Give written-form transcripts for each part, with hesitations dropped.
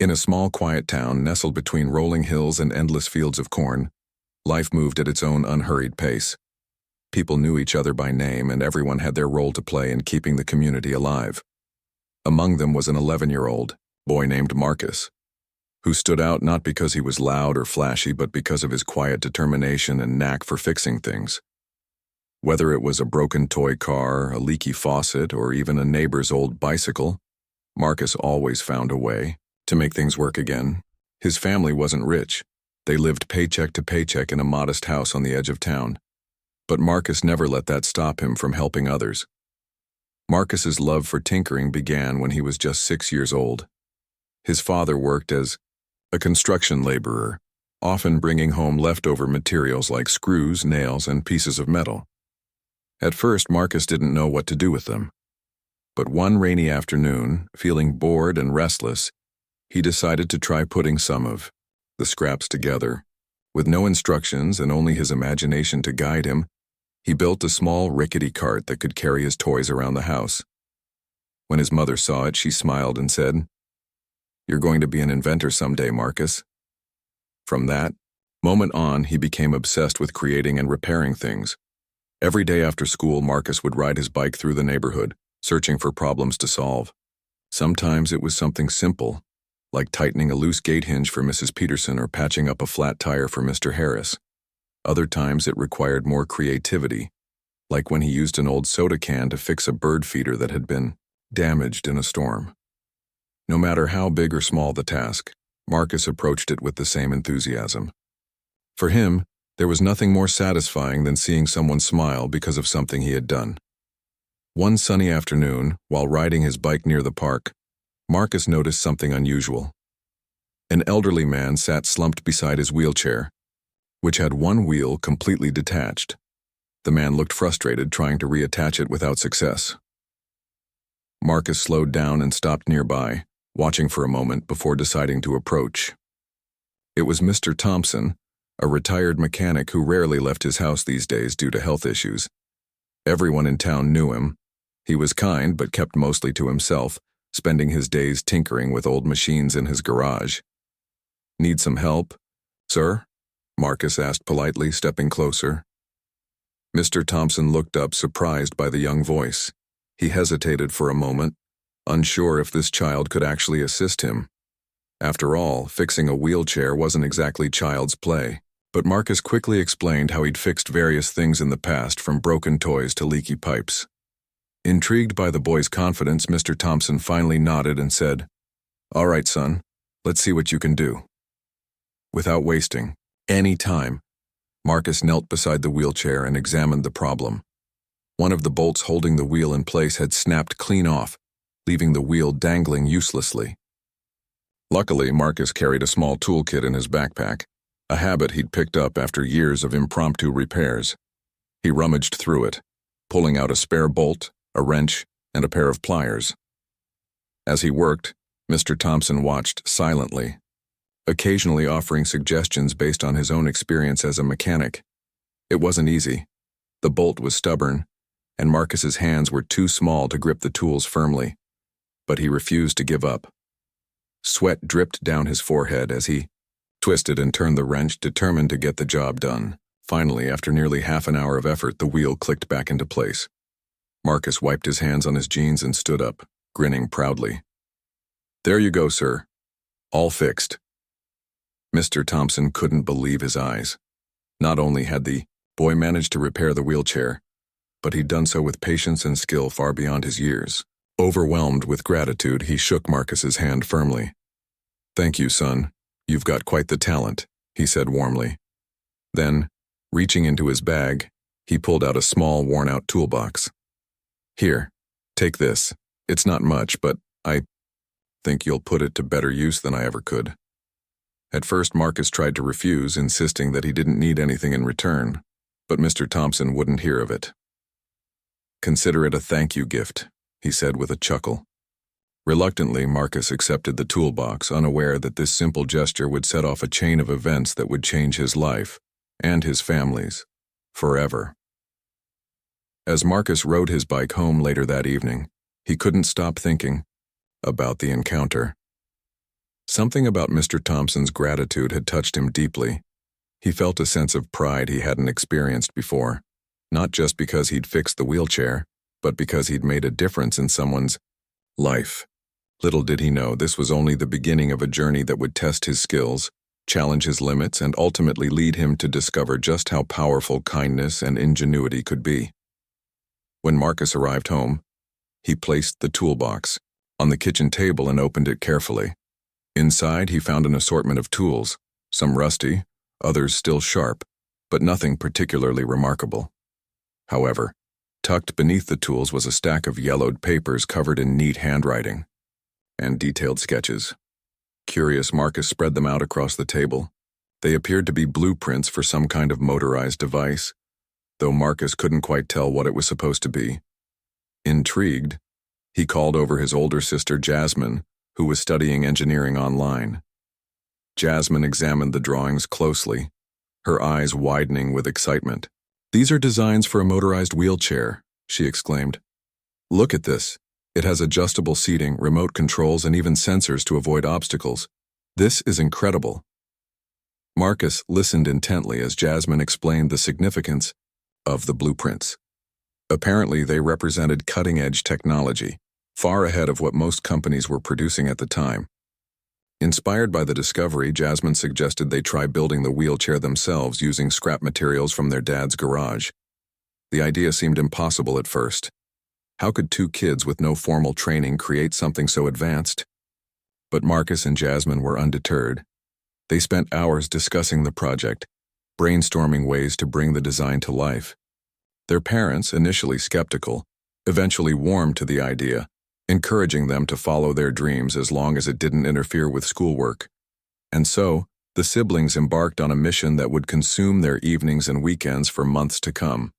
In a small, quiet town nestled between rolling hills and endless fields of corn, life moved at its own unhurried pace. People knew each other by name, and everyone had their role to play in keeping the community alive. Among them was an 11-year-old boy named Marcus, who stood out not because he was loud or flashy, but because of his quiet determination and knack for fixing things. Whether it was a broken toy car, a leaky faucet, or even a neighbor's old bicycle, Marcus always found a way to make things work again. His family wasn't rich. They lived paycheck to paycheck in a modest house on the edge of town. But Marcus never let that stop him from helping others. Marcus's love for tinkering began when he was just 6 years old. His father worked as a construction laborer, often bringing home leftover materials like screws, nails, and pieces of metal. At first, Marcus didn't know what to do with them. But one rainy afternoon, feeling bored and restless, he decided to try putting some of the scraps together. With no instructions and only his imagination to guide him, he built a small, rickety cart that could carry his toys around the house. When his mother saw it, she smiled and said, "You're going to be an inventor someday, Marcus." From that moment on, he became obsessed with creating and repairing things. Every day after school, Marcus would ride his bike through the neighborhood, searching for problems to solve. Sometimes it was something simple, like tightening a loose gate hinge for Mrs. Peterson or patching up a flat tire for Mr. Harris. Other times it required more creativity, like when he used an old soda can to fix a bird feeder that had been damaged in a storm. No matter how big or small the task, Marcus approached it with the same enthusiasm. For him, there was nothing more satisfying than seeing someone smile because of something he had done. One sunny afternoon, while riding his bike near the park, Marcus noticed something unusual. An elderly man sat slumped beside his wheelchair, which had one wheel completely detached. The man looked frustrated, trying to reattach it without success. Marcus slowed down and stopped nearby, watching for a moment before deciding to approach. It was Mr. Thompson, a retired mechanic who rarely left his house these days due to health issues. Everyone in town knew him. He was kind but kept mostly to himself, spending his days tinkering with old machines in his garage. "Need some help, sir?" Marcus asked politely, stepping closer. Mr. Thompson looked up, surprised by the young voice. He hesitated for a moment, unsure if this child could actually assist him. After all, fixing a wheelchair wasn't exactly child's play. But Marcus quickly explained how he'd fixed various things in the past, from broken toys to leaky pipes. Intrigued by the boy's confidence, Mr. Thompson finally nodded and said, "All right, son, let's see what you can do." Without wasting any time, Marcus knelt beside the wheelchair and examined the problem. One of the bolts holding the wheel in place had snapped clean off, leaving the wheel dangling uselessly. Luckily, Marcus carried a small toolkit in his backpack, a habit he'd picked up after years of impromptu repairs. He rummaged through it, pulling out a spare bolt, a wrench, and a pair of pliers. As he worked, Mr. Thompson watched silently, occasionally offering suggestions based on his own experience as a mechanic. It wasn't easy. The bolt was stubborn, and Marcus's hands were too small to grip the tools firmly. But he refused to give up. Sweat dripped down his forehead as he twisted and turned the wrench, determined to get the job done. Finally, after nearly half an hour of effort, the wheel clicked back into place. Marcus wiped his hands on his jeans and stood up, grinning proudly. "There you go, sir. All fixed." Mr. Thompson couldn't believe his eyes. Not only had the boy managed to repair the wheelchair, but he'd done so with patience and skill far beyond his years. Overwhelmed with gratitude, he shook Marcus's hand firmly. "Thank you, son. You've got quite the talent," he said warmly. Then, reaching into his bag, he pulled out a small, worn-out toolbox. "Here, take this. It's not much, but I think you'll put it to better use than I ever could." At first, Marcus tried to refuse, insisting that he didn't need anything in return, but Mr. Thompson wouldn't hear of it. "Consider it a thank you gift," he said with a chuckle. Reluctantly, Marcus accepted the toolbox, unaware that this simple gesture would set off a chain of events that would change his life, and his family's, forever. As Marcus rode his bike home later that evening, he couldn't stop thinking about the encounter. Something about Mr. Thompson's gratitude had touched him deeply. He felt a sense of pride he hadn't experienced before, not just because he'd fixed the wheelchair, but because he'd made a difference in someone's life. Little did he know this was only the beginning of a journey that would test his skills, challenge his limits, and ultimately lead him to discover just how powerful kindness and ingenuity could be. When Marcus arrived home, he placed the toolbox on the kitchen table and opened it carefully. Inside, he found an assortment of tools, some rusty, others still sharp, but nothing particularly remarkable. However, tucked beneath the tools was a stack of yellowed papers covered in neat handwriting and detailed sketches. Curious, Marcus spread them out across the table. They appeared to be blueprints for some kind of motorized device, though Marcus couldn't quite tell what it was supposed to be. Intrigued, he called over his older sister Jasmine, who was studying engineering online. Jasmine examined the drawings closely, her eyes widening with excitement. "These are designs for a motorized wheelchair," she exclaimed. "Look at this. It has adjustable seating, remote controls, and even sensors to avoid obstacles. This is incredible." Marcus listened intently as Jasmine explained the significance of the blueprints. Apparently, they represented cutting-edge technology, far ahead of what most companies were producing at the time. Inspired by the discovery, Jasmine suggested they try building the wheelchair themselves using scrap materials from their dad's garage. The idea seemed impossible at first. How could two kids with no formal training create something so advanced? But Marcus and Jasmine were undeterred. They spent hours discussing the project, brainstorming ways to bring the design to life. Their parents, initially skeptical, eventually warmed to the idea, encouraging them to follow their dreams as long as it didn't interfere with schoolwork. And so, the siblings embarked on a mission that would consume their evenings and weekends for months to come.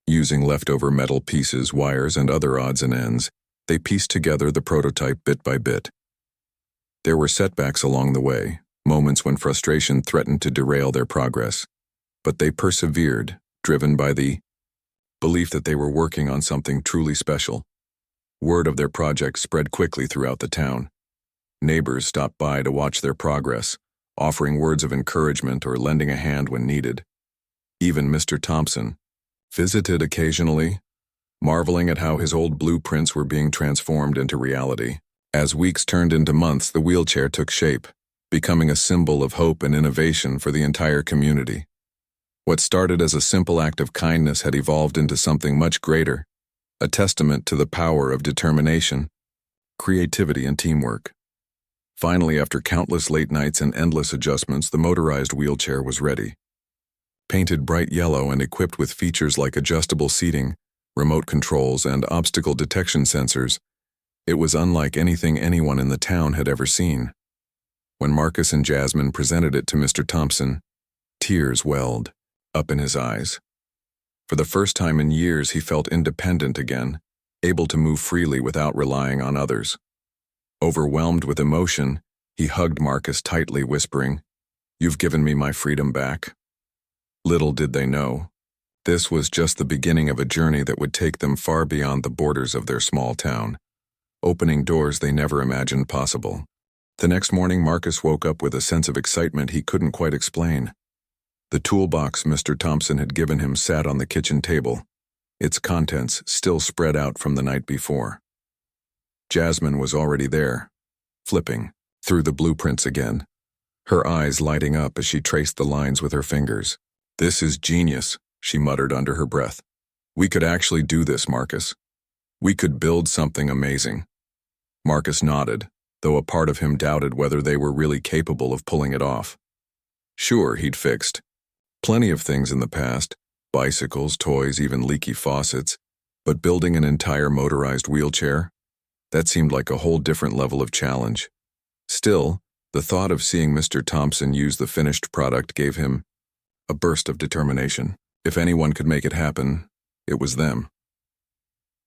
Using leftover metal pieces, wires, and other odds and ends, they pieced together the prototype bit by bit. There were setbacks along the way, moments when frustration threatened to derail their progress. But they persevered, driven by the belief that they were working on something truly special. Word of their project spread quickly throughout the town. Neighbors stopped by to watch their progress, offering words of encouragement or lending a hand when needed. Even Mr. Thompson visited occasionally, marveling at how his old blueprints were being transformed into reality. As weeks turned into months, the wheelchair took shape, becoming a symbol of hope and innovation for the entire community. What started as a simple act of kindness had evolved into something much greater, a testament to the power of determination, creativity, and teamwork. Finally, after countless late nights and endless adjustments, the motorized wheelchair was ready. Painted bright yellow and equipped with features like adjustable seating, remote controls, and obstacle detection sensors, it was unlike anything anyone in the town had ever seen. When Marcus and Jasmine presented it to Mr. Thompson, tears welled up in his eyes. For the first time in years, he felt independent again, able to move freely without relying on others. Overwhelmed with emotion, he hugged Marcus tightly, whispering, "You've given me my freedom back." Little did they know, this was just the beginning of a journey that would take them far beyond the borders of their small town, opening doors they never imagined possible. The next morning, Marcus woke up with a sense of excitement he couldn't quite explain. The toolbox Mr. Thompson had given him sat on the kitchen table, its contents still spread out from the night before. Jasmine was already there, flipping through the blueprints again, her eyes lighting up as she traced the lines with her fingers. "This is genius," she muttered under her breath. "We could actually do this, Marcus. We could build something amazing." Marcus nodded, though a part of him doubted whether they were really capable of pulling it off. Sure, he'd fixed plenty of things in the past, bicycles, toys, even leaky faucets, but building an entire motorized wheelchair? That seemed like a whole different level of challenge. Still, the thought of seeing Mr. Thompson use the finished product gave him a burst of determination. If anyone could make it happen, it was them.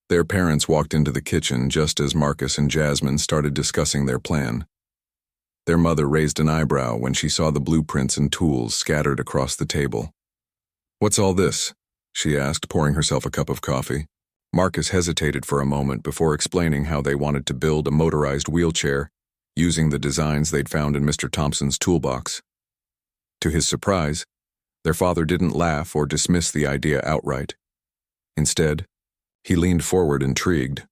Their parents walked into the kitchen just as Marcus and Jasmine started discussing their plan. Their mother raised an eyebrow when she saw the blueprints and tools scattered across the table. "What's all this?" she asked, pouring herself a cup of coffee. Marcus hesitated for a moment before explaining how they wanted to build a motorized wheelchair using the designs they'd found in Mr. Thompson's toolbox. To his surprise, their father didn't laugh or dismiss the idea outright. Instead, he leaned forward, intrigued.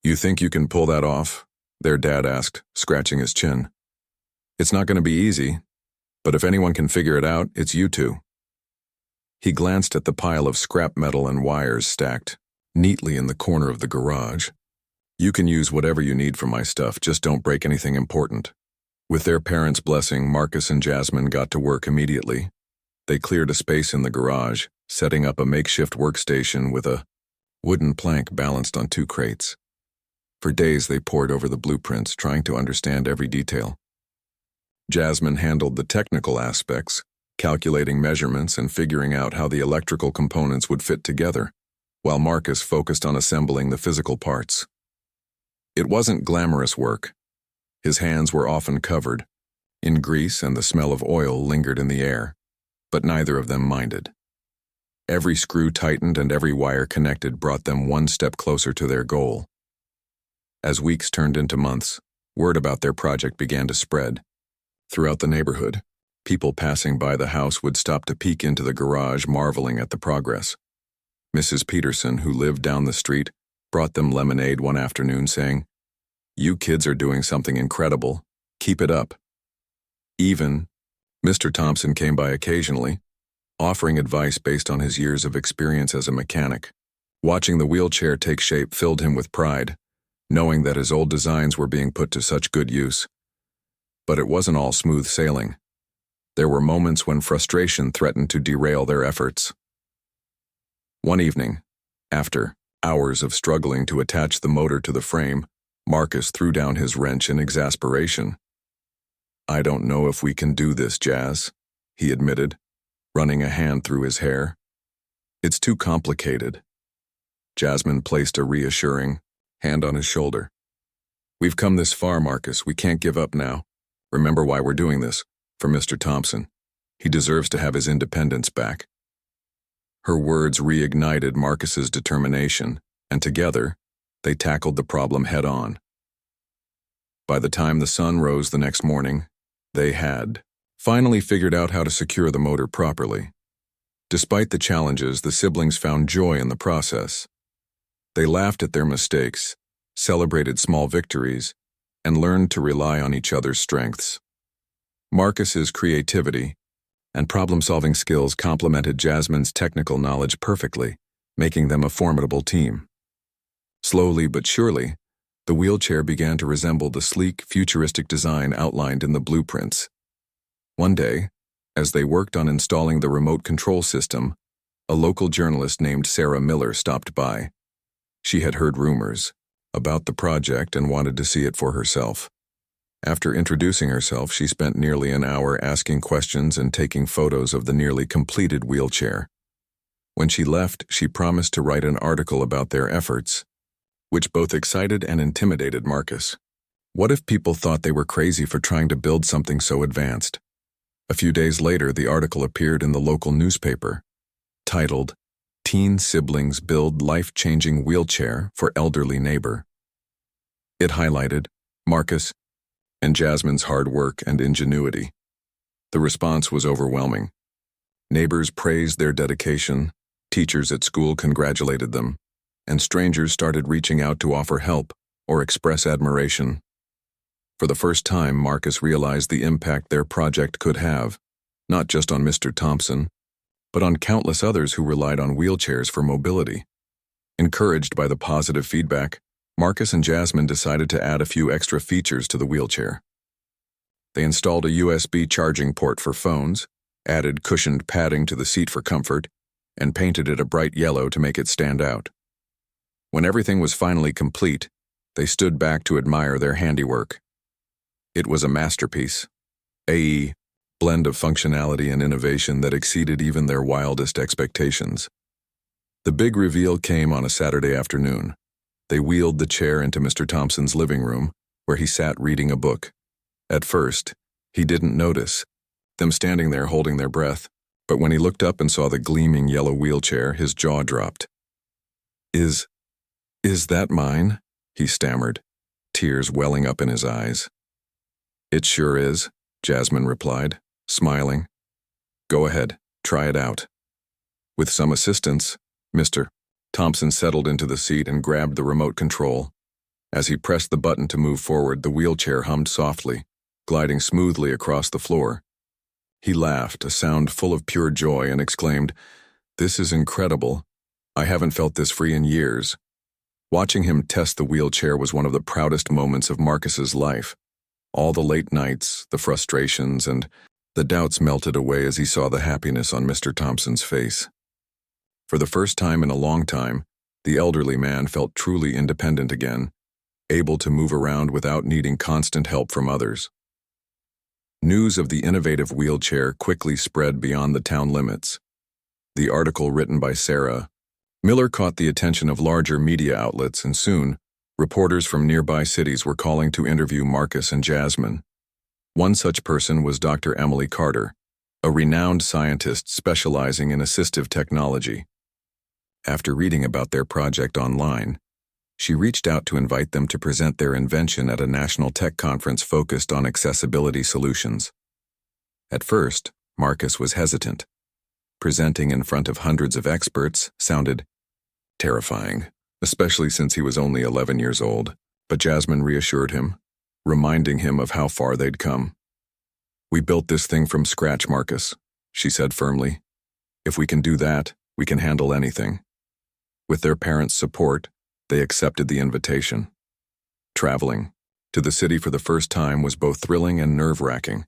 "You think you can pull that off?" their dad asked, scratching his chin. "It's not going to be easy, but if anyone can figure it out, it's you two." He glanced at the pile of scrap metal and wires stacked neatly in the corner of the garage. "You can use whatever you need from my stuff, just don't break anything important." With their parents' blessing, Marcus and Jasmine got to work immediately. They cleared a space in the garage, setting up a makeshift workstation with a wooden plank balanced on 2 crates. For days they pored over the blueprints, trying to understand every detail. Jasmine handled the technical aspects, calculating measurements and figuring out how the electrical components would fit together, while Marcus focused on assembling the physical parts. It wasn't glamorous work. His hands were often covered in grease and the smell of oil lingered in the air, but neither of them minded. Every screw tightened and every wire connected brought them one step closer to their goal. As weeks turned into months, word about their project began to spread. Throughout the neighborhood, people passing by the house would stop to peek into the garage, marveling at the progress. Mrs. Peterson, who lived down the street, brought them lemonade one afternoon, saying, "You kids are doing something incredible. Keep it up." Even Mr. Thompson came by occasionally, offering advice based on his years of experience as a mechanic. Watching the wheelchair take shape filled him with pride, knowing that his old designs were being put to such good use. But it wasn't all smooth sailing. There were moments when frustration threatened to derail their efforts. One evening, after hours of struggling to attach the motor to the frame, Marcus threw down his wrench in exasperation. "I don't know if we can do this, Jazz," he admitted, running a hand through his hair. "It's too complicated." Jasmine placed a reassuring hand on his shoulder. "We've come this far, Marcus. We can't give up now. Remember why we're doing this, for Mr. Thompson. He deserves to have his independence back." Her words reignited Marcus's determination, and together, they tackled the problem head-on. By the time the sun rose the next morning, they had finally figured out how to secure the motor properly. Despite the challenges, the siblings found joy in the process. They laughed at their mistakes, celebrated small victories, and learned to rely on each other's strengths. Marcus's creativity and problem-solving skills complemented Jasmine's technical knowledge perfectly, making them a formidable team. Slowly but surely, the wheelchair began to resemble the sleek, futuristic design outlined in the blueprints. One day, as they worked on installing the remote control system, a local journalist named Sarah Miller stopped by. She had heard rumors about the project and wanted to see it for herself. After introducing herself, she spent nearly an hour asking questions and taking photos of the nearly completed wheelchair. When she left, she promised to write an article about their efforts, which both excited and intimidated Marcus. What if people thought they were crazy for trying to build something so advanced? A few days later, the article appeared in the local newspaper, titled, "Teen Siblings Build Life-Changing Wheelchair for Elderly Neighbor." It highlighted Marcus and Jasmine's hard work and ingenuity. The response was overwhelming. Neighbors praised their dedication, teachers at school congratulated them, and strangers started reaching out to offer help or express admiration. For the first time, Marcus realized the impact their project could have, not just on Mr. Thompson, but on countless others who relied on wheelchairs for mobility. Encouraged by the positive feedback, Marcus and Jasmine decided to add a few extra features to the wheelchair. They installed a USB charging port for phones, added cushioned padding to the seat for comfort, and painted it a bright yellow to make it stand out. When everything was finally complete, they stood back to admire their handiwork. It was a masterpiece, a blend of functionality and innovation that exceeded even their wildest expectations. The big reveal came on a Saturday afternoon. They wheeled the chair into Mr. Thompson's living room, where he sat reading a book. At first, he didn't notice them standing there holding their breath, but when he looked up and saw the gleaming yellow wheelchair, his jaw dropped. Is that mine?" he stammered, tears welling up in his eyes. It sure is, Jasmine replied, smiling. Go ahead, try it out. With some assistance, Mr. Thompson settled into the seat and grabbed the remote control. As he pressed the button to move forward, the wheelchair hummed softly, gliding smoothly across the floor. He laughed, a sound full of pure joy, and exclaimed, "This is incredible. I haven't felt this free in years." Watching him test the wheelchair was one of the proudest moments of Marcus's life. All the late nights, the frustrations, and the doubts melted away as he saw the happiness on Mr. Thompson's face. For the first time in a long time, the elderly man felt truly independent again, able to move around without needing constant help from others. News of the innovative wheelchair quickly spread beyond the town limits. The article written by Sarah Miller caught the attention of larger media outlets, and soon, reporters from nearby cities were calling to interview Marcus and Jasmine. One such person was Dr. Emily Carter, a renowned scientist specializing in assistive technology. After reading about their project online, she reached out to invite them to present their invention at a national tech conference focused on accessibility solutions. At first, Marcus was hesitant. Presenting in front of hundreds of experts sounded terrifying, especially since he was only 11 years old, but Jasmine reassured him, reminding him of how far they'd come. "We built this thing from scratch, Marcus," she said firmly. "If we can do that, we can handle anything." With their parents' support, they accepted the invitation. Traveling to the city for the first time was both thrilling and nerve-wracking.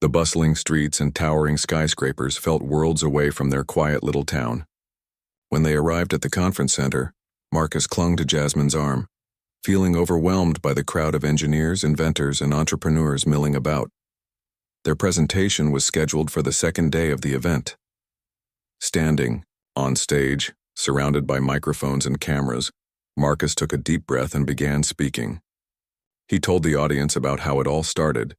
The bustling streets and towering skyscrapers felt worlds away from their quiet little town. When they arrived at the conference center, Marcus clung to Jasmine's arm, feeling overwhelmed by the crowd of engineers, inventors, and entrepreneurs milling about. Their presentation was scheduled for the second day of the event. Standing, on stage, surrounded by microphones and cameras, Marcus took a deep breath and began speaking. He told the audience about how it all started,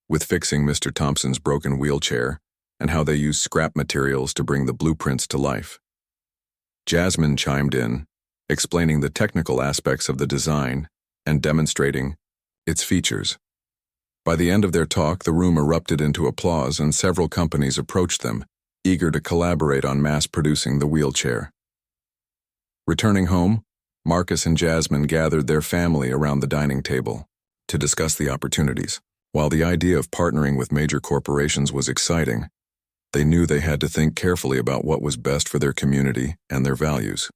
with fixing Mr. Thompson's broken wheelchair, and how they used scrap materials to bring the blueprints to life. Jasmine chimed in, explaining the technical aspects of the design and demonstrating its features. By the end of their talk, the room erupted into applause and several companies approached them, eager to collaborate on mass-producing the wheelchair. Returning home, Marcus and Jasmine gathered their family around the dining table to discuss the opportunities. While the idea of partnering with major corporations was exciting, they knew they had to think carefully about what was best for their community and their values.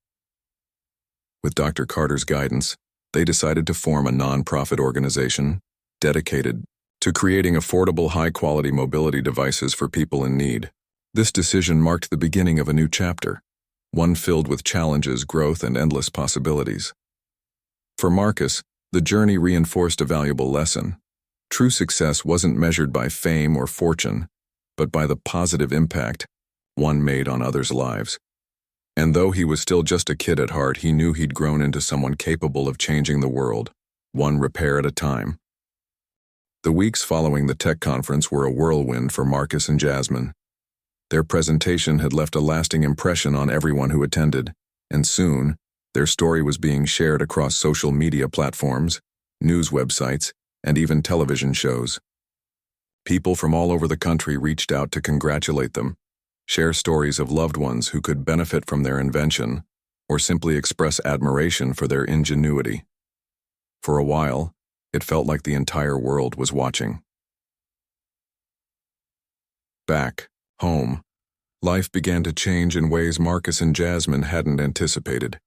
With Dr. Carter's guidance, they decided to form a non-profit organization dedicated to creating affordable, high-quality mobility devices for people in need. This decision marked the beginning of a new chapter, one filled with challenges, growth, and endless possibilities. For Marcus, the journey reinforced a valuable lesson. True success wasn't measured by fame or fortune, but by the positive impact one made on others' lives. And though he was still just a kid at heart, he knew he'd grown into someone capable of changing the world, one repair at a time. The weeks following the tech conference were a whirlwind for Marcus and Jasmine. Their presentation had left a lasting impression on everyone who attended, and soon, their story was being shared across social media platforms, news websites, and even television shows. People from all over the country reached out to congratulate them, share stories of loved ones who could benefit from their invention, or simply express admiration for their ingenuity. For a while, it felt like the entire world was watching. Back home, life began to change in ways Marcus and Jasmine hadn't anticipated.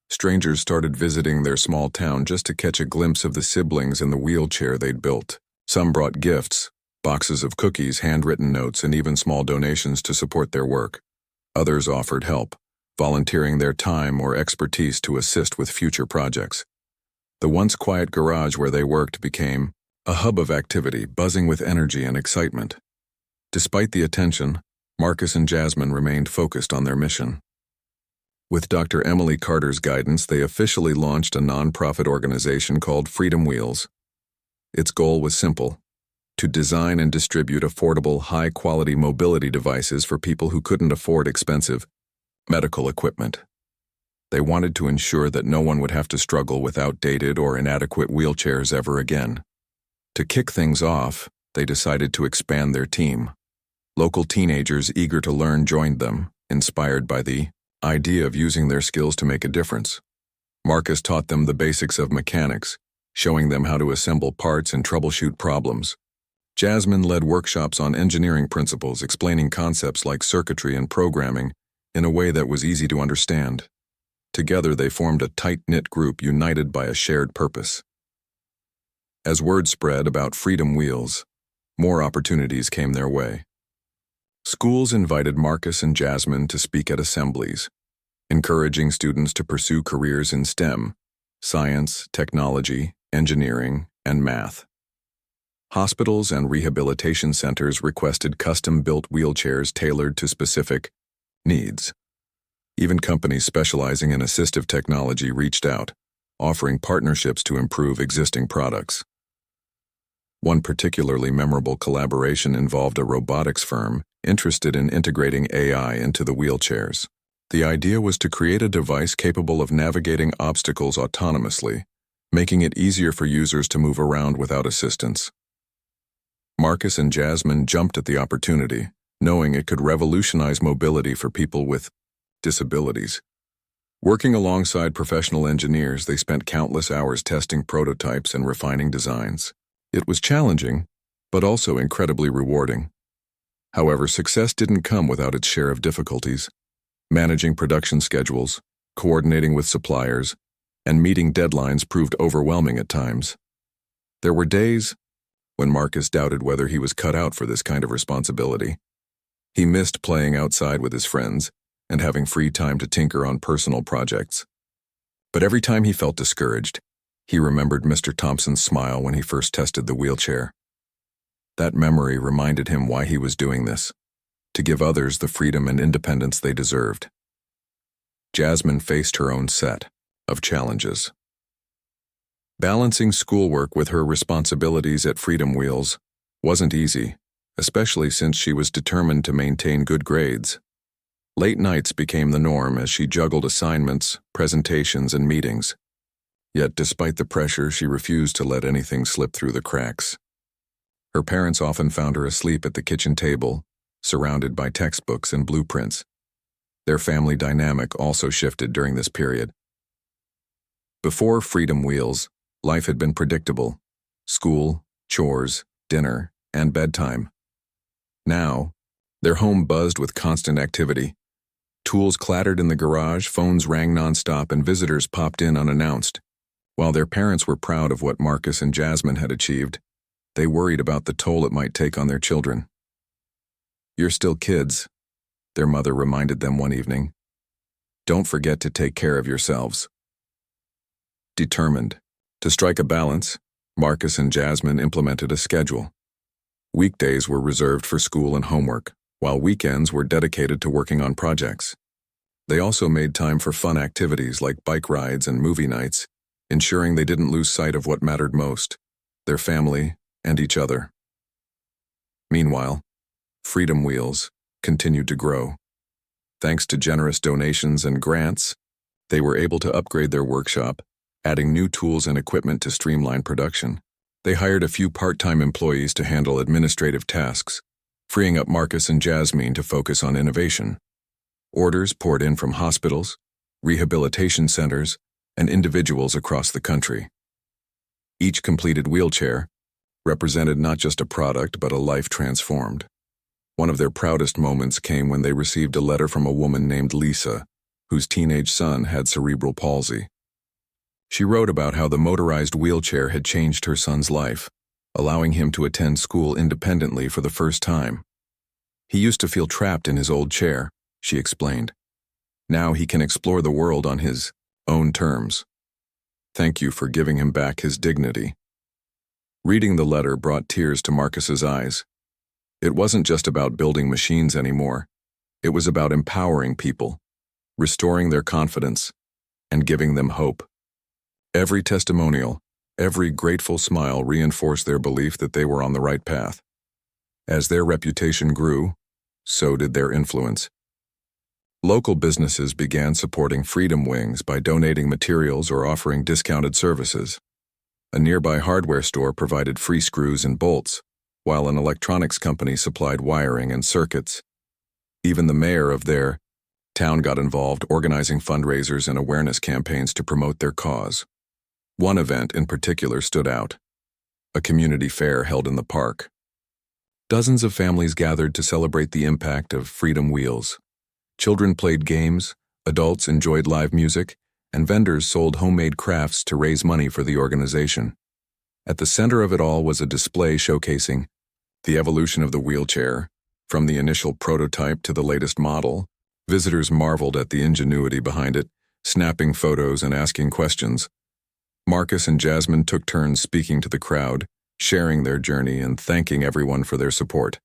Strangers started visiting their small town just to catch a glimpse of the siblings in the wheelchair they'd built. Some brought gifts, boxes of cookies, handwritten notes, and even small donations to support their work. Others offered help, volunteering their time or expertise to assist with future projects. The once quiet garage where they worked became a hub of activity, buzzing with energy and excitement. Despite the attention, Marcus and Jasmine remained focused on their mission. With Dr. Emily Carter's guidance, they officially launched a non-profit organization called Freedom Wheels. Its goal was simple: to design and distribute affordable, high-quality mobility devices for people who couldn't afford expensive medical equipment. They wanted to ensure that no one would have to struggle with outdated or inadequate wheelchairs ever again. To kick things off, they decided to expand their team. Local teenagers eager to learn joined them, inspired by the idea of using their skills to make a difference. Marcus taught them the basics of mechanics, showing them how to assemble parts and troubleshoot problems. Jasmine led workshops on engineering principles, explaining concepts like circuitry and programming in a way that was easy to understand. Together, they formed a tight-knit group united by a shared purpose. As word spread about Freedom Wheels, more opportunities came their way. Schools invited Marcus and Jasmine to speak at assemblies, encouraging students to pursue careers in STEM, science, technology, engineering, and math. Hospitals and rehabilitation centers requested custom-built wheelchairs tailored to specific needs. Even companies specializing in assistive technology reached out, offering partnerships to improve existing products. One particularly memorable collaboration involved a robotics firm interested in integrating AI into the wheelchairs. The idea was to create a device capable of navigating obstacles autonomously, making it easier for users to move around without assistance. Marcus and Jasmine jumped at the opportunity, knowing it could revolutionize mobility for people with disabilities. Working alongside professional engineers, they spent countless hours testing prototypes and refining designs. It was challenging, but also incredibly rewarding. However, success didn't come without its share of difficulties. Managing production schedules, coordinating with suppliers, and meeting deadlines proved overwhelming at times. There were days when Marcus doubted whether he was cut out for this kind of responsibility. He missed playing outside with his friends and having free time to tinker on personal projects. But every time he felt discouraged, he remembered Mr. Thompson's smile when he first tested the wheelchair. That memory reminded him why he was doing this, to give others the freedom and independence they deserved. Jasmine faced her own set of challenges. Balancing schoolwork with her responsibilities at Freedom Wheels wasn't easy, especially since she was determined to maintain good grades. Late nights became the norm as she juggled assignments, presentations, and meetings. Yet despite the pressure, she refused to let anything slip through the cracks. Her parents often found her asleep at the kitchen table, surrounded by textbooks and blueprints. Their family dynamic also shifted during this period. Before Freedom Wheels, life had been predictable: school, chores, dinner, and bedtime. Now, their home buzzed with constant activity. Tools clattered in the garage, phones rang nonstop, and visitors popped in unannounced. While their parents were proud of what Marcus and Jasmine had achieved, they worried about the toll it might take on their children. "You're still kids," their mother reminded them one evening. "Don't forget to take care of yourselves." Determined to strike a balance, Marcus and Jasmine implemented a schedule. Weekdays were reserved for school and homework, while weekends were dedicated to working on projects. They also made time for fun activities like bike rides and movie nights, ensuring they didn't lose sight of what mattered most: their family and each other. Meanwhile, Freedom Wheels continued to grow. Thanks to generous donations and grants, they were able to upgrade their workshop, adding new tools and equipment to streamline production. They hired a few part-time employees to handle administrative tasks, freeing up Marcus and Jasmine to focus on innovation. Orders poured in from hospitals, rehabilitation centers, and individuals across the country. Each completed wheelchair represented not just a product but a life transformed. One of their proudest moments came when they received a letter from a woman named Lisa, whose teenage son had cerebral palsy. She wrote about how the motorized wheelchair had changed her son's life, allowing him to attend school independently for the first time. "He used to feel trapped in his old chair," she explained. "Now he can explore the world on his own terms. Thank you for giving him back his dignity." Reading the letter brought tears to Marcus's eyes. It wasn't just about building machines anymore. It was about empowering people, restoring their confidence, and giving them hope. Every testimonial, every grateful smile reinforced their belief that they were on the right path. As their reputation grew, so did their influence. Local businesses began supporting Freedom Wings by donating materials or offering discounted services. A nearby hardware store provided free screws and bolts, while an electronics company supplied wiring and circuits. Even the mayor of their town got involved, organizing fundraisers and awareness campaigns to promote their cause. One event in particular stood out: a community fair held in the park. Dozens of families gathered to celebrate the impact of Freedom Wheels. Children played games, adults enjoyed live music, and vendors sold homemade crafts to raise money for the organization. At the center of it all was a display showcasing the evolution of the wheelchair, from the initial prototype to the latest model. Visitors marveled at the ingenuity behind it, snapping photos and asking questions. Marcus and Jasmine took turns speaking to the crowd, sharing their journey and thanking everyone for their support.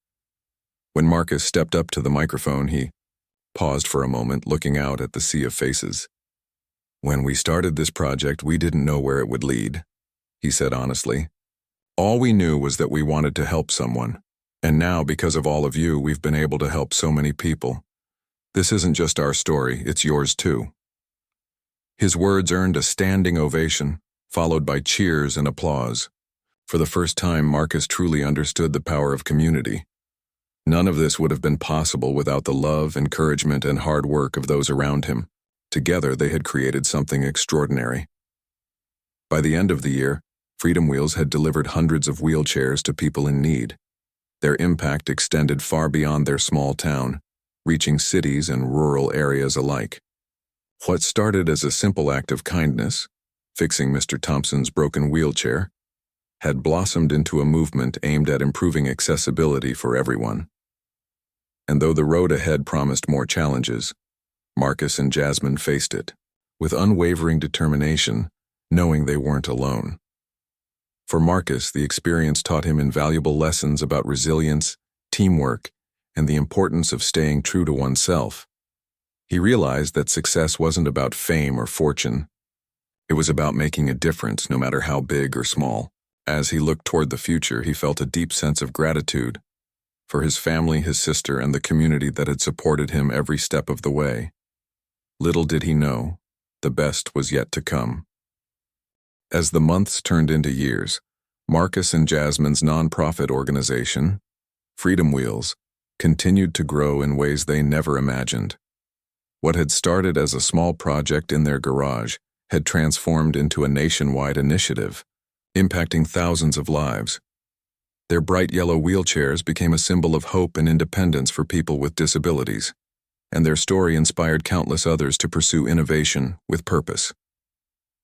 When Marcus stepped up to the microphone, he paused for a moment, looking out at the sea of faces. "When we started this project, we didn't know where it would lead," he said honestly. "All we knew was that we wanted to help someone. And now, because of all of you, we've been able to help so many people. This isn't just our story, it's yours too." His words earned a standing ovation, followed by cheers and applause. For the first time, Marcus truly understood the power of community. None of this would have been possible without the love, encouragement, and hard work of those around him. Together, they had created something extraordinary. By the end of the year, Freedom Wheels had delivered hundreds of wheelchairs to people in need. Their impact extended far beyond their small town, reaching cities and rural areas alike. What started as a simple act of kindness, fixing Mr. Thompson's broken wheelchair, had blossomed into a movement aimed at improving accessibility for everyone. And though the road ahead promised more challenges, Marcus and Jasmine faced it with unwavering determination, knowing they weren't alone. For Marcus, the experience taught him invaluable lessons about resilience, teamwork, and the importance of staying true to oneself. He realized that success wasn't about fame or fortune. It was about making a difference, no matter how big or small. As he looked toward the future, he felt a deep sense of gratitude for his family, his sister, and the community that had supported him every step of the way. Little did he know, the best was yet to come. As the months turned into years, Marcus and Jasmine's nonprofit organization, Freedom Wheels, continued to grow in ways they never imagined. What had started as a small project in their garage had transformed into a nationwide initiative, impacting thousands of lives. Their bright yellow wheelchairs became a symbol of hope and independence for people with disabilities, and their story inspired countless others to pursue innovation with purpose.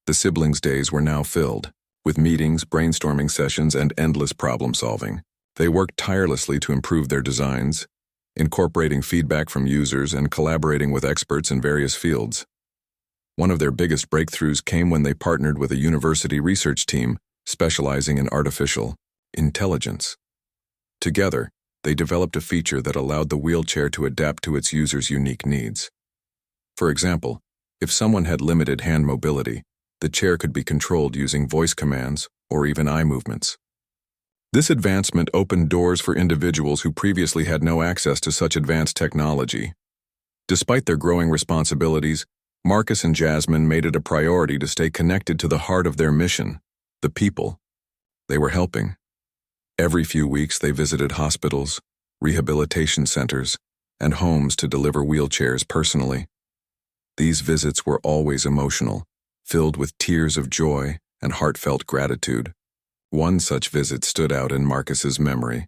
The siblings' days were now filled with meetings, brainstorming sessions, and endless problem-solving. They worked tirelessly to improve their designs, incorporating feedback from users and collaborating with experts in various fields. One of their biggest breakthroughs came when they partnered with a university research team specializing in artificial intelligence. Together, they developed a feature that allowed the wheelchair to adapt to its users' unique needs. For example, if someone had limited hand mobility, the chair could be controlled using voice commands or even eye movements. This advancement opened doors for individuals who previously had no access to such advanced technology. Despite their growing responsibilities, Marcus and Jasmine made it a priority to stay connected to the heart of their mission, the people they were helping. Every few weeks, they visited hospitals, rehabilitation centers, and homes to deliver wheelchairs personally. These visits were always emotional, filled with tears of joy and heartfelt gratitude. One such visit stood out in Marcus's memory.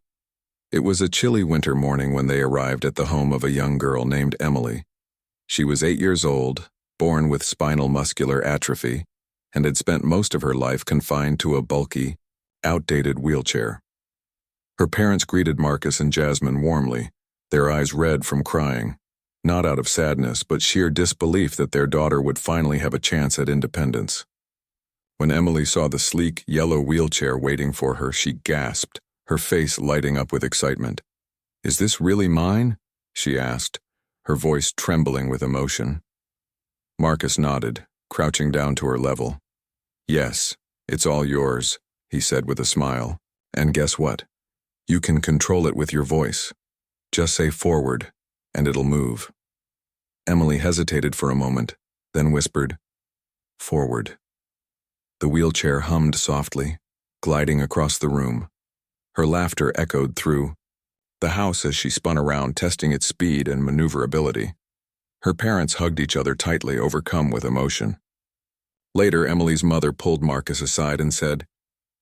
It was a chilly winter morning when they arrived at the home of a young girl named Emily. She was 8 years old, born with spinal muscular atrophy, and had spent most of her life confined to a bulky, outdated wheelchair. Her parents greeted Marcus and Jasmine warmly, their eyes red from crying, not out of sadness but sheer disbelief that their daughter would finally have a chance at independence. When Emily saw the sleek, yellow wheelchair waiting for her, she gasped, her face lighting up with excitement. "Is this really mine?" she asked, her voice trembling with emotion. Marcus nodded, crouching down to her level. "Yes, it's all yours," he said with a smile. "And guess what? You can control it with your voice. Just say 'forward,' and it'll move." Emily hesitated for a moment, then whispered, "Forward." The wheelchair hummed softly, gliding across the room. Her laughter echoed through the house as she spun around, testing its speed and maneuverability. Her parents hugged each other tightly, overcome with emotion. Later, Emily's mother pulled Marcus aside and said,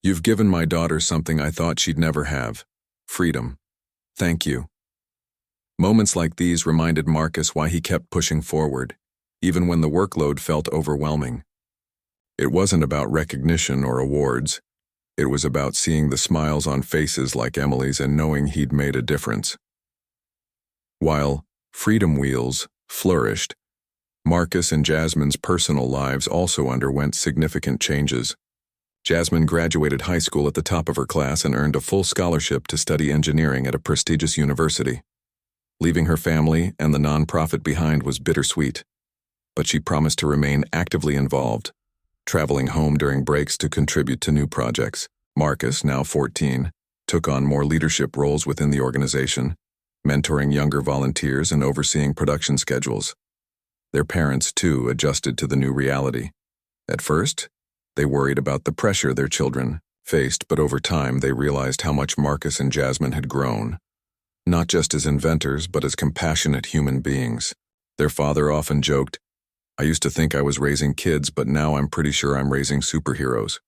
"You've given my daughter something I thought she'd never have. Freedom. Thank you." Moments like these reminded Marcus why he kept pushing forward, even when the workload felt overwhelming. It wasn't about recognition or awards. It was about seeing the smiles on faces like Emily's and knowing he'd made a difference. While Freedom Wheels flourished, Marcus and Jasmine's personal lives also underwent significant changes. Jasmine graduated high school at the top of her class and earned a full scholarship to study engineering at a prestigious university. Leaving her family and the nonprofit behind was bittersweet, but she promised to remain actively involved, traveling home during breaks to contribute to new projects. Marcus, now 14, took on more leadership roles within the organization, mentoring younger volunteers and overseeing production schedules. Their parents, too, adjusted to the new reality. At first, they worried about the pressure their children faced, but over time they realized how much Marcus and Jasmine had grown, not just as inventors, but as compassionate human beings. Their father often joked, "I used to think I was raising kids, but now I'm pretty sure I'm raising superheroes."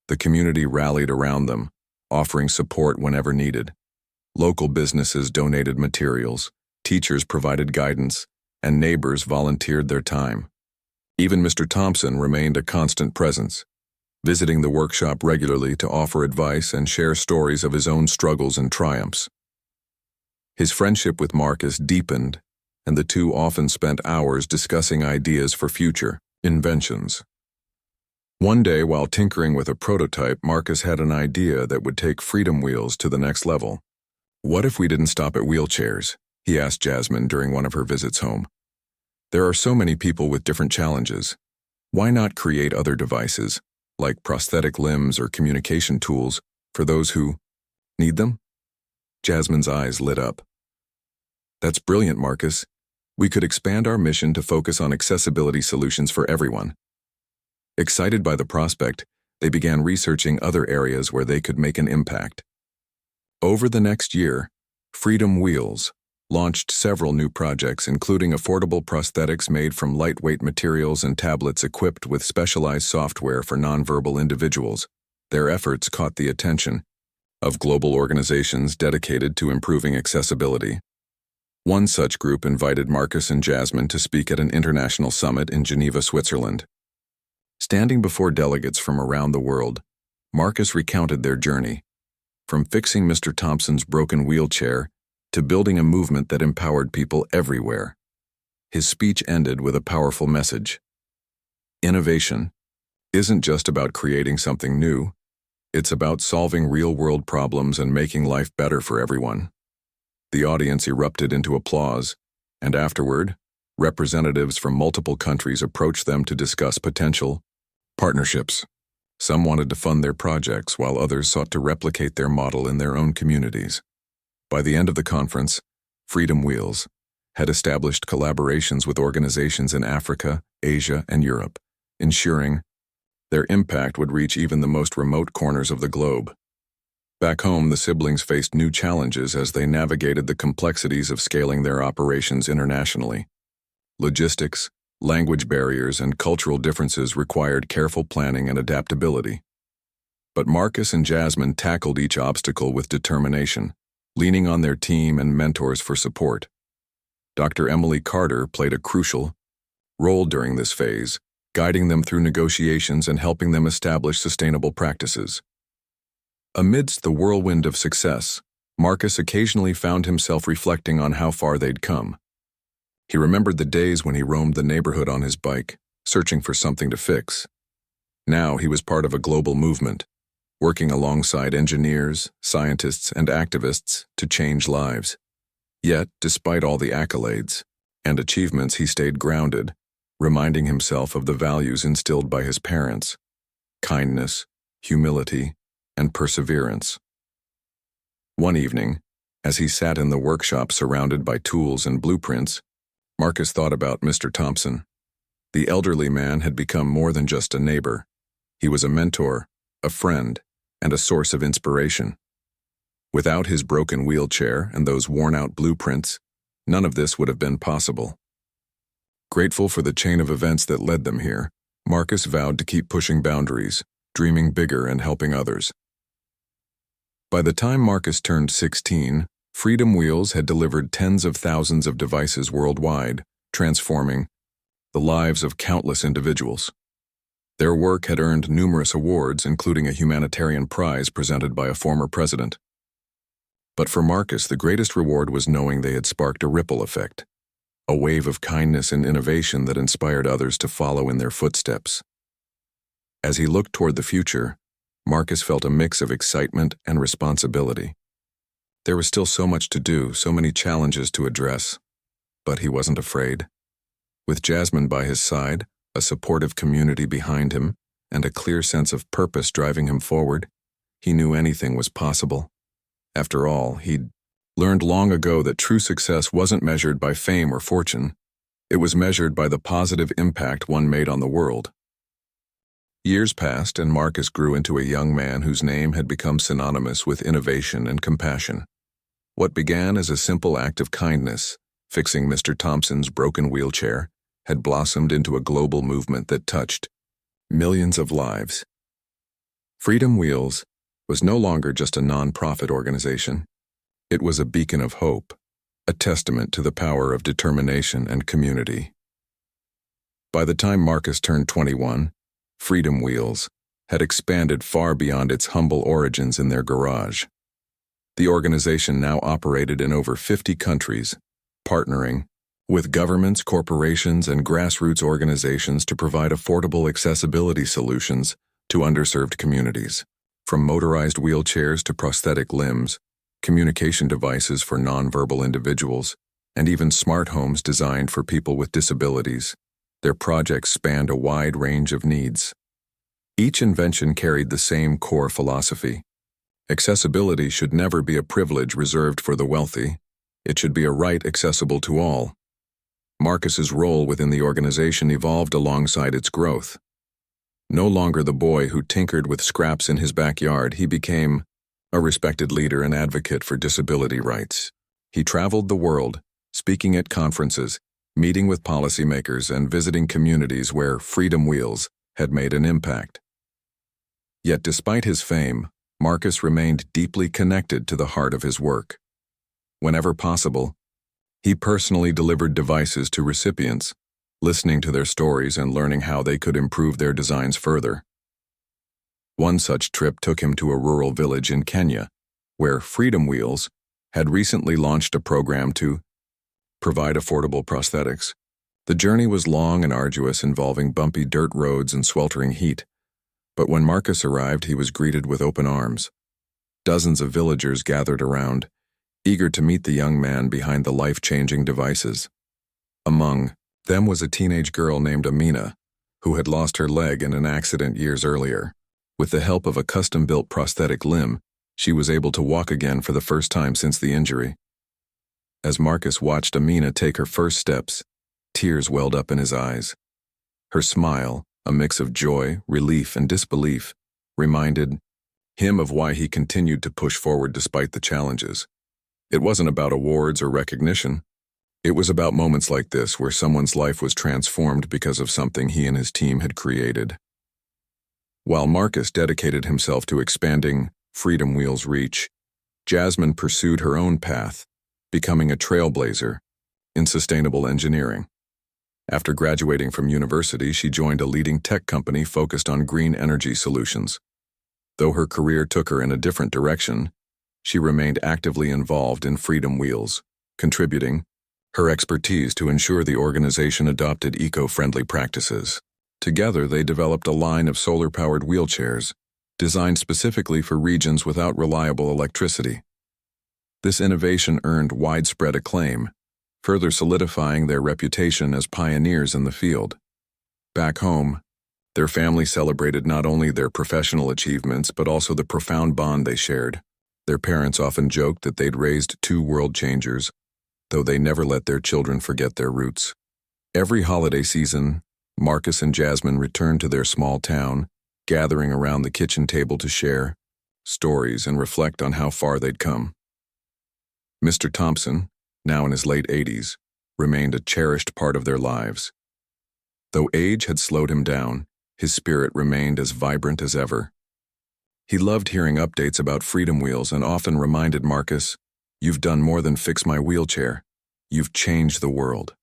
The community rallied around them, offering support whenever needed. Local businesses donated materials, teachers provided guidance, and neighbors volunteered their time. Even Mr. Thompson remained a constant presence, visiting the workshop regularly to offer advice and share stories of his own struggles and triumphs. His friendship with Marcus deepened, and the two often spent hours discussing ideas for future inventions. One day, while tinkering with a prototype, Marcus had an idea that would take Freedom Wheels to the next level. "What if we didn't stop at wheelchairs?" he asked Jasmine during one of her visits home. "There are so many people with different challenges. Why not create other devices, like prosthetic limbs or communication tools, for those who need them?" Jasmine's eyes lit up. "That's brilliant, Marcus. We could expand our mission to focus on accessibility solutions for everyone." Excited by the prospect, they began researching other areas where they could make an impact. Over the next year, Freedom Wheels launched several new projects, including affordable prosthetics made from lightweight materials and tablets equipped with specialized software for nonverbal individuals. Their efforts caught the attention of global organizations dedicated to improving accessibility. One such group invited Marcus and Jasmine to speak at an international summit in Geneva, Switzerland. Standing before delegates from around the world, Marcus recounted their journey, from fixing Mr. Thompson's broken wheelchair to building a movement that empowered people everywhere. His speech ended with a powerful message. Innovation isn't just about creating something new, it's about solving real-world problems and making life better for everyone. The audience erupted into applause, and afterward, representatives from multiple countries approached them to discuss potential partnerships. Some wanted to fund their projects, while others sought to replicate their model in their own communities. By the end of the conference, Freedom Wheels had established collaborations with organizations in Africa, Asia, and Europe, ensuring their impact would reach even the most remote corners of the globe. Back home, the siblings faced new challenges as they navigated the complexities of scaling their operations internationally. Logistics, language barriers, and cultural differences required careful planning and adaptability. But Marcus and Jasmine tackled each obstacle with determination, leaning on their team and mentors for support. Dr. Emily Carter played a crucial role during this phase, guiding them through negotiations and helping them establish sustainable practices. Amidst the whirlwind of success, Marcus occasionally found himself reflecting on how far they'd come. He remembered the days when he roamed the neighborhood on his bike, searching for something to fix. Now he was part of a global movement, working alongside engineers, scientists, and activists to change lives. Yet, despite all the accolades and achievements, he stayed grounded, reminding himself of the values instilled by his parents: kindness, humility, and perseverance. One evening, as he sat in the workshop surrounded by tools and blueprints, Marcus thought about Mr. Thompson. The elderly man had become more than just a neighbor. He was a mentor, a friend, and a source of inspiration. Without his broken wheelchair and those worn-out blueprints, none of this would have been possible. Grateful for the chain of events that led them here, Marcus vowed to keep pushing boundaries, dreaming bigger and helping others. By the time Marcus turned 16, Freedom Wheels had delivered tens of thousands of devices worldwide, transforming the lives of countless individuals. Their work had earned numerous awards, including a humanitarian prize presented by a former president. But for Marcus, the greatest reward was knowing they had sparked a ripple effect, a wave of kindness and innovation that inspired others to follow in their footsteps. As he looked toward the future, Marcus felt a mix of excitement and responsibility. There was still so much to do, so many challenges to address, but he wasn't afraid. With Jasmine by his side, a supportive community behind him, and a clear sense of purpose driving him forward, he knew anything was possible. After all, he'd learned long ago that true success wasn't measured by fame or fortune. It was measured by the positive impact one made on the world. Years passed, and Marcus grew into a young man whose name had become synonymous with innovation and compassion. What began as a simple act of kindness, fixing Mr. Thompson's broken wheelchair, had blossomed into a global movement that touched millions of lives. Freedom Wheels was no longer just a non-profit organization. It was a beacon of hope, a testament to the power of determination and community. By the time Marcus turned 21, Freedom Wheels had expanded far beyond its humble origins in their garage. The organization now operated in over 50 countries, partnering with governments, corporations, and grassroots organizations to provide affordable accessibility solutions to underserved communities. From motorized wheelchairs to prosthetic limbs, communication devices for nonverbal individuals, and even smart homes designed for people with disabilities, their projects spanned a wide range of needs. Each invention carried the same core philosophy. Accessibility should never be a privilege reserved for the wealthy. It should be a right accessible to all. Marcus's role within the organization evolved alongside its growth. No longer the boy who tinkered with scraps in his backyard, he became a respected leader and advocate for disability rights. He traveled the world, speaking at conferences, meeting with policymakers, and visiting communities where Freedom Wheels had made an impact. Yet despite his fame, Marcus remained deeply connected to the heart of his work. Whenever possible, he personally delivered devices to recipients, listening to their stories and learning how they could improve their designs further. One such trip took him to a rural village in Kenya, where Freedom Wheels had recently launched a program to provide affordable prosthetics. The journey was long and arduous, involving bumpy dirt roads and sweltering heat. But when Marcus arrived, he was greeted with open arms. Dozens of villagers gathered around, eager to meet the young man behind the life-changing devices. Among them was a teenage girl named Amina, who had lost her leg in an accident years earlier. With the help of a custom-built prosthetic limb, she was able to walk again for the first time since the injury. As Marcus watched Amina take her first steps, tears welled up in his eyes. Her smile, a mix of joy, relief, and disbelief, reminded him of why he continued to push forward despite the challenges. It wasn't about awards or recognition. It was about moments like this where someone's life was transformed because of something he and his team had created. While Marcus dedicated himself to expanding Freedom Wheels' reach, Jasmine pursued her own path, becoming a trailblazer in sustainable engineering. After graduating from university, she joined a leading tech company focused on green energy solutions. Though her career took her in a different direction, she remained actively involved in Freedom Wheels, contributing her expertise to ensure the organization adopted eco-friendly practices. Together, they developed a line of solar-powered wheelchairs, designed specifically for regions without reliable electricity. This innovation earned widespread acclaim, further solidifying their reputation as pioneers in the field. Back home, their family celebrated not only their professional achievements but also the profound bond they shared. Their parents often joked that they'd raised two world changers, though they never let their children forget their roots. Every holiday season, Marcus and Jasmine returned to their small town, gathering around the kitchen table to share stories and reflect on how far they'd come. Mr. Thompson, now in his late 80s, remained a cherished part of their lives. Though age had slowed him down, his spirit remained as vibrant as ever. He loved hearing updates about Freedom Wheels and often reminded Marcus, "You've done more than fix my wheelchair. You've changed the world."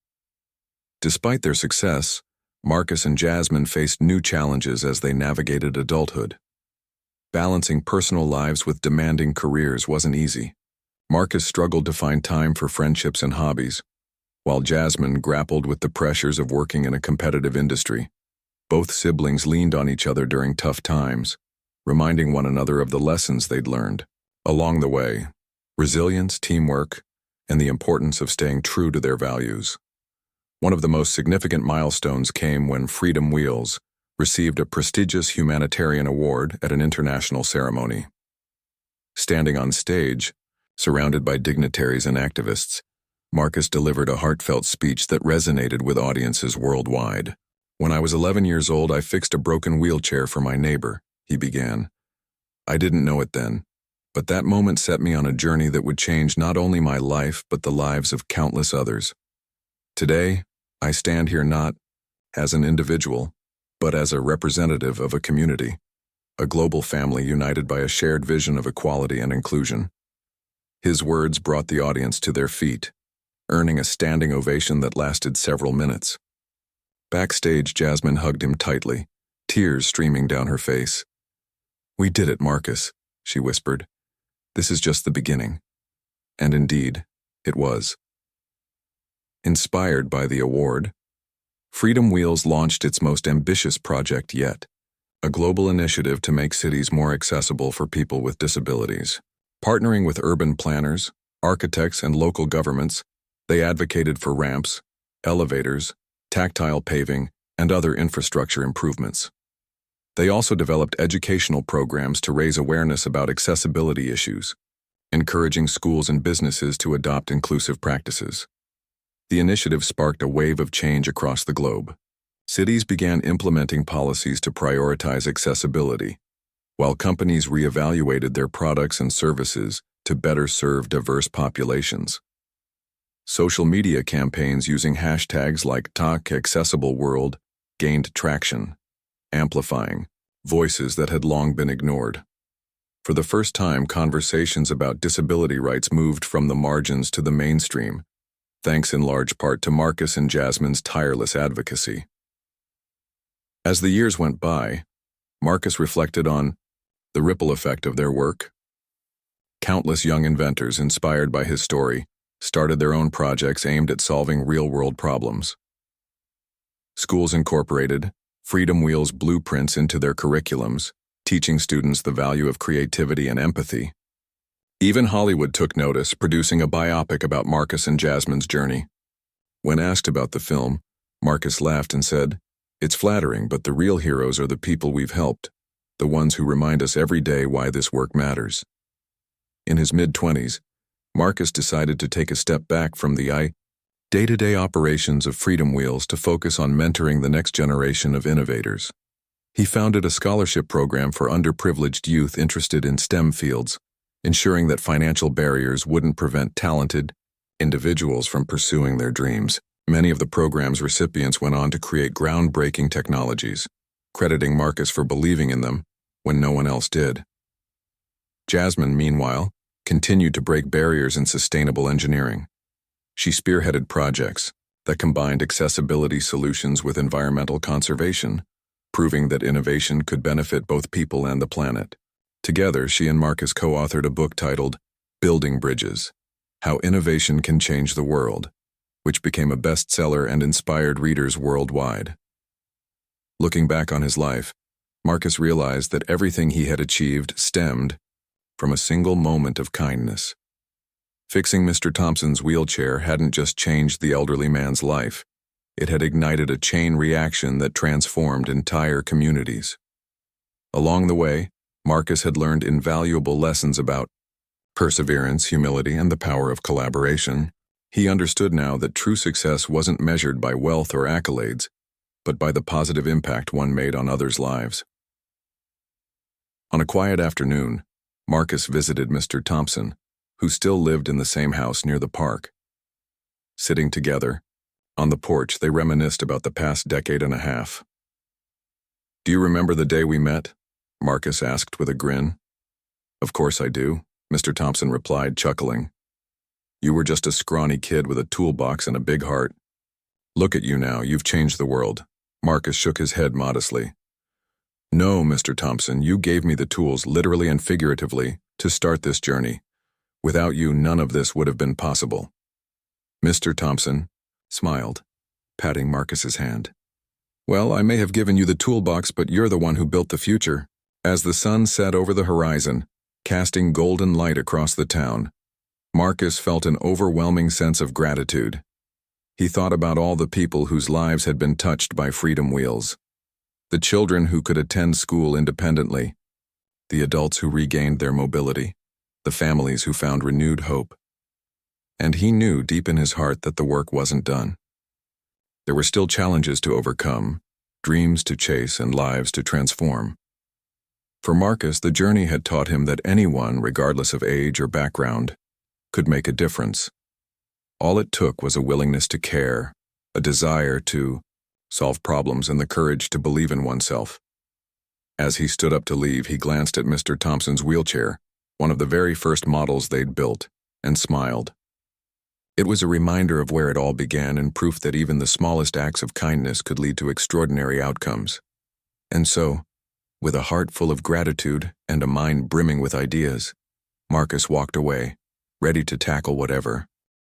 Despite their success, Marcus and Jasmine faced new challenges as they navigated adulthood. Balancing personal lives with demanding careers wasn't easy. Marcus struggled to find time for friendships and hobbies, while Jasmine grappled with the pressures of working in a competitive industry. Both siblings leaned on each other during tough times, reminding one another of the lessons they'd learned. Along the way, resilience, teamwork, and the importance of staying true to their values. One of the most significant milestones came when Freedom Wheels received a prestigious humanitarian award at an international ceremony. Standing on stage, surrounded by dignitaries and activists, Marcus delivered a heartfelt speech that resonated with audiences worldwide. "When I was 11 years old, I fixed a broken wheelchair for my neighbor," he began. "I didn't know it then, but that moment set me on a journey that would change not only my life but the lives of countless others. Today, I stand here not as an individual, but as a representative of a community, a global family united by a shared vision of equality and inclusion." His words brought the audience to their feet, earning a standing ovation that lasted several minutes. Backstage, Jasmine hugged him tightly, tears streaming down her face. "We did it, Marcus," she whispered. "This is just the beginning." And indeed, it was. Inspired by the award, Freedom Wheels launched its most ambitious project yet, a global initiative to make cities more accessible for people with disabilities. Partnering with urban planners, architects, and local governments, they advocated for ramps, elevators, tactile paving, and other infrastructure improvements. They also developed educational programs to raise awareness about accessibility issues, encouraging schools and businesses to adopt inclusive practices. The initiative sparked a wave of change across the globe. Cities began implementing policies to prioritize accessibility, while companies reevaluated their products and services to better serve diverse populations. Social media campaigns using hashtags like #TalkAccessibleWorld gained traction, amplifying voices that had long been ignored. For the first time, conversations about disability rights moved from the margins to the mainstream, thanks in large part to Marcus and Jasmine's tireless advocacy. As the years went by, Marcus reflected on the ripple effect of their work. Countless young inventors inspired by his story started their own projects aimed at solving real-world problems. Schools incorporated Freedom Wheels blueprints into their curriculums, teaching students the value of creativity and empathy. Even Hollywood took notice, producing a biopic about Marcus and Jasmine's journey. When asked about the film, Marcus laughed and said, "It's flattering, but the real heroes are the people we've helped, the ones who remind us every day why this work matters." In his mid-20s, Marcus decided to take a step back from the day-to-day operations of Freedom Wheels to focus on mentoring the next generation of innovators. He founded a scholarship program for underprivileged youth interested in STEM fields, ensuring that financial barriers wouldn't prevent talented individuals from pursuing their dreams. Many of the program's recipients went on to create groundbreaking technologies, crediting Marcus for believing in them when no one else did. Jasmine, meanwhile, continued to break barriers in sustainable engineering. She spearheaded projects that combined accessibility solutions with environmental conservation, proving that innovation could benefit both people and the planet. Together, she and Marcus co-authored a book titled Building Bridges: How Innovation Can Change the World, which became a bestseller and inspired readers worldwide. Looking back on his life, Marcus realized that everything he had achieved stemmed from a single moment of kindness. Fixing Mr. Thompson's wheelchair hadn't just changed the elderly man's life, it had ignited a chain reaction that transformed entire communities. Along the way, Marcus had learned invaluable lessons about perseverance, humility, and the power of collaboration. He understood now that true success wasn't measured by wealth or accolades, but by the positive impact one made on others' lives. On a quiet afternoon, Marcus visited Mr. Thompson, who still lived in the same house near the park. Sitting together, on the porch, they reminisced about the past decade and a half. "Do you remember the day we met?" Marcus asked with a grin. "Of course I do," Mr. Thompson replied, chuckling. "You were just a scrawny kid with a toolbox and a big heart. Look at you now, you've changed the world." Marcus shook his head modestly. "No, Mr. Thompson, you gave me the tools, literally and figuratively, to start this journey. Without you, none of this would have been possible." Mr. Thompson smiled, patting Marcus's hand. "Well, I may have given you the toolbox, but you're the one who built the future." As the sun set over the horizon, casting golden light across the town, Marcus felt an overwhelming sense of gratitude. He thought about all the people whose lives had been touched by Freedom Wheels. The children who could attend school independently, the adults who regained their mobility, the families who found renewed hope. And he knew deep in his heart that the work wasn't done. There were still challenges to overcome, dreams to chase, and lives to transform. For Marcus, the journey had taught him that anyone, regardless of age or background, could make a difference. All it took was a willingness to care, a desire to solve problems, and the courage to believe in oneself. As he stood up to leave, he glanced at Mr. Thompson's wheelchair, one of the very first models they'd built, and smiled. It was a reminder of where it all began and proof that even the smallest acts of kindness could lead to extraordinary outcomes. And so, with a heart full of gratitude and a mind brimming with ideas, Marcus walked away, ready to tackle whatever